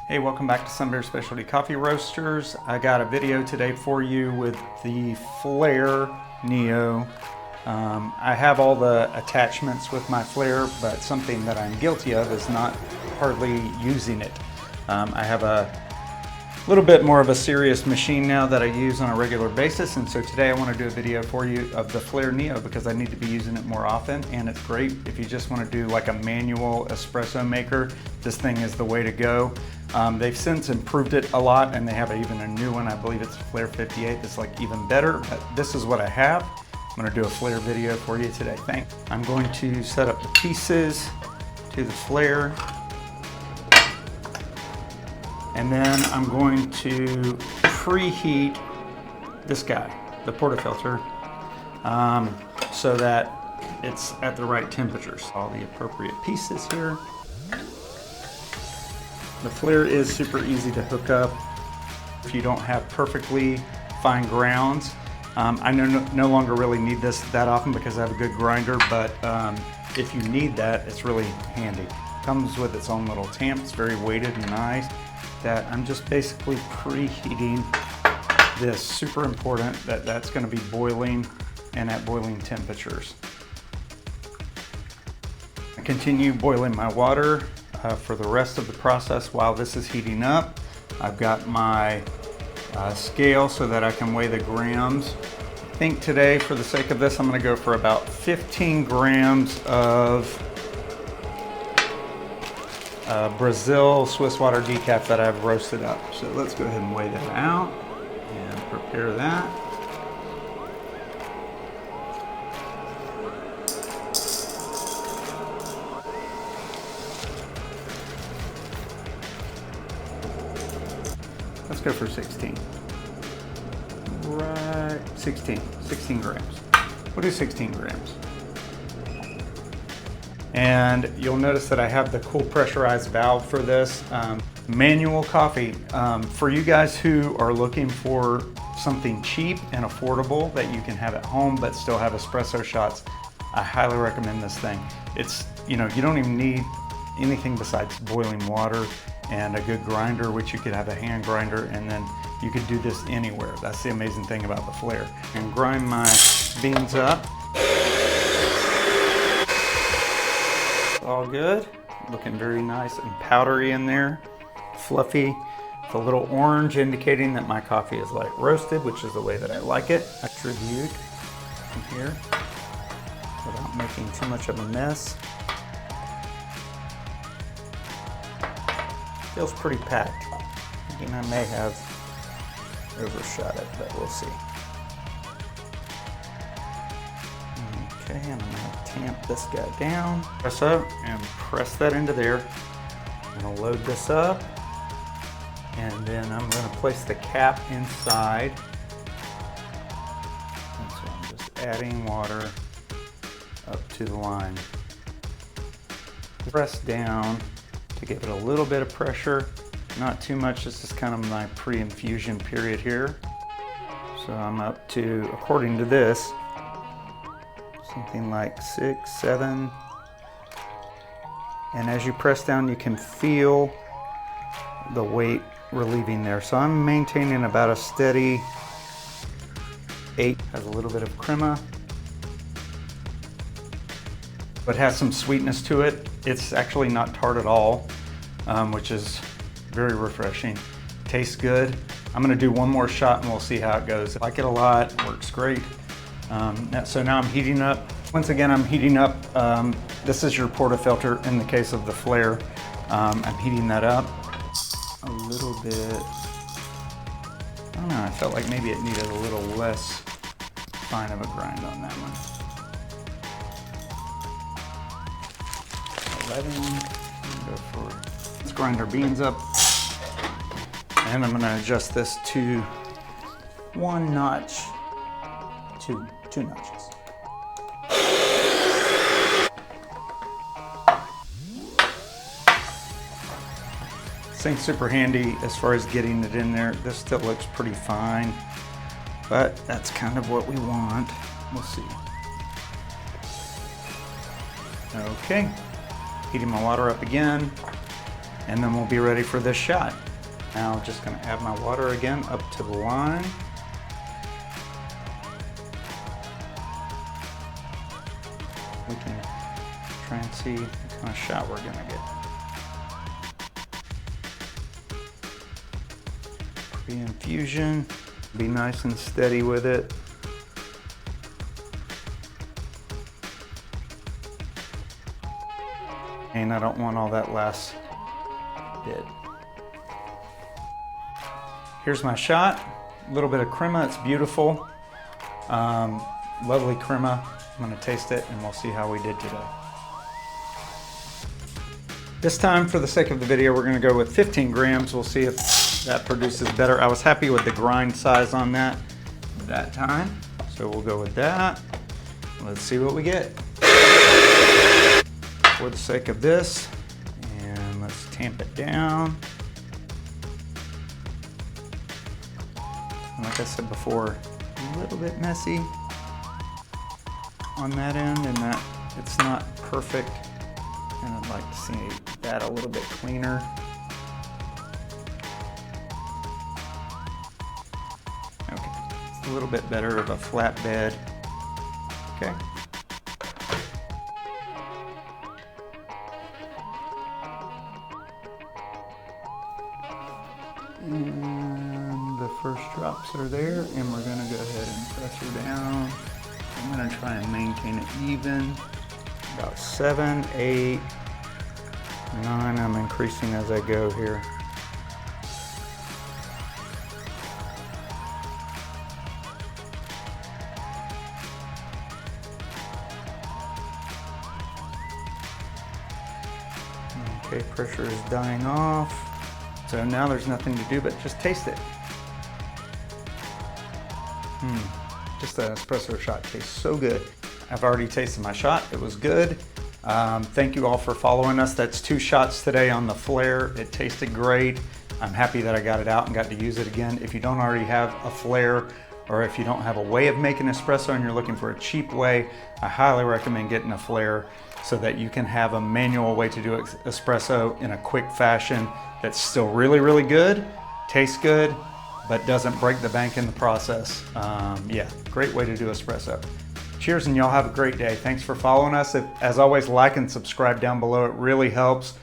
Hey, welcome back to Sunbear Specialty Coffee Roasters. I got a video today for you with the Flair Neo. I have all the attachments with my Flair, but something that I'm guilty of is not hardly using it. I have a little bit more of a serious machine now that I use on a regular basis, and so today I want to do a video for you of the Flair Neo because I need to be using it more often, and it's great if you just want to do like a manual espresso maker. This thing is the way to go. They've since improved it a lot, and they have even a new one. I believe it's Flair 58 that's like even better, but this is what I have. I'm going to do a Flair video for you today. Thanks. I'm going to set up the pieces to the Flair, and then I'm going to preheat this guy, the portafilter, so that it's at the right temperatures. All the appropriate pieces here. The Flair is super easy to hook up if you don't have perfectly fine grounds. I no longer really need this that often because I have a good grinder, but if you need that, it's really handy. Comes with its own little tamp. It's very weighted and nice. That I'm just basically preheating this. Super important that that's going to be boiling and at boiling temperatures. I continue boiling my water for the rest of the process while this is heating up. I've got my scale so that I can weigh the grams. I think today, for the sake of this, I'm going to go for about 15 grams of Brazil Swiss water decaf that I've roasted up. So let's go ahead and weigh that out and prepare that. Let's go for 16. Right, 16 grams. We'll do 16 grams. And you'll notice that I have the cool pressurized valve for this. Manual coffee. For you guys who are looking for something cheap and affordable that you can have at home but still have espresso shots, I highly recommend this thing. It's, you don't even need anything besides boiling water and a good grinder, which you could have a hand grinder, and then you could do this anywhere. That's the amazing thing about the Flair. And grind my beans up. All good. Looking very nice and powdery in there. Fluffy. With a little orange indicating that my coffee is light roasted, which is the way that I like it. Attribute in here without making too much of a mess. Feels pretty packed. Thinking I may have overshot it, but we'll see. Okay, and I'm gonna tamp this guy down. Press up and press that into there. I'm gonna load this up, and then I'm gonna place the cap inside. And so I'm just adding water up to the line. Press down to give it a little bit of pressure, not too much. This is kind of my pre-infusion period here. So I'm up to, according to this, something like 6, 7. And as you press down, you can feel the weight relieving there. So I'm maintaining about a steady 8. Has a little bit of crema, but has some sweetness to it. It's actually not tart at all, which is very refreshing. Tastes good. I'm gonna do one more shot and we'll see how it goes. I like it a lot, works great. So now I'm heating up. Once again, I'm heating up. This is your portafilter in the case of the Flair. I'm heating that up a little bit. I don't know, I felt like maybe it needed a little less fine of a grind on that one. 11, go for it. Let's grind our beans up. And I'm gonna adjust this to 1 notch to 2 notches. This thing's super handy as far as getting it in there. This still looks pretty fine, but that's kind of what we want. We'll see. Okay. Heating my water up again. and then we'll be ready for this shot. Now I'm just gonna add my water again up to the line. We can try and see what kind of shot we're gonna get. Pre-infusion, be nice and steady with it. And I don't want all that last bit. Here's my shot. A little bit of crema, it's beautiful. Lovely crema. I'm gonna taste it and we'll see how we did today. This time, for the sake of the video, we're gonna go with 15 grams. We'll see if that produces better. I was happy with the grind size on that time. So we'll go with that. Let's see what we get. For the sake of this, and let's tamp it down. Like I said before, a little bit messy on that end, and that it's not perfect, and I'd like to see that a little bit cleaner. Okay, it's a little bit better of a flat bed. Okay. And the first drops are there, and we're gonna go ahead and press her down. I'm gonna try and maintain it even. About 7, 8, 9. I'm increasing as I go here. Okay, pressure is dying off. So now there's nothing to do but just taste it. Just an espresso shot tastes so good. I've already tasted my shot, it was good. Thank you all for following us. That's 2 shots today on the Flair. It tasted great. I'm happy that I got it out and got to use it again. If you don't already have a Flair, or if you don't have a way of making espresso and you're looking for a cheap way, I highly recommend getting a Flair so that you can have a manual way to do espresso in a quick fashion that's still really, really good, tastes good, but doesn't break the bank in the process. Yeah, great way to do espresso. Cheers, and y'all have a great day. Thanks for following us. As always, like and subscribe down below. It really helps.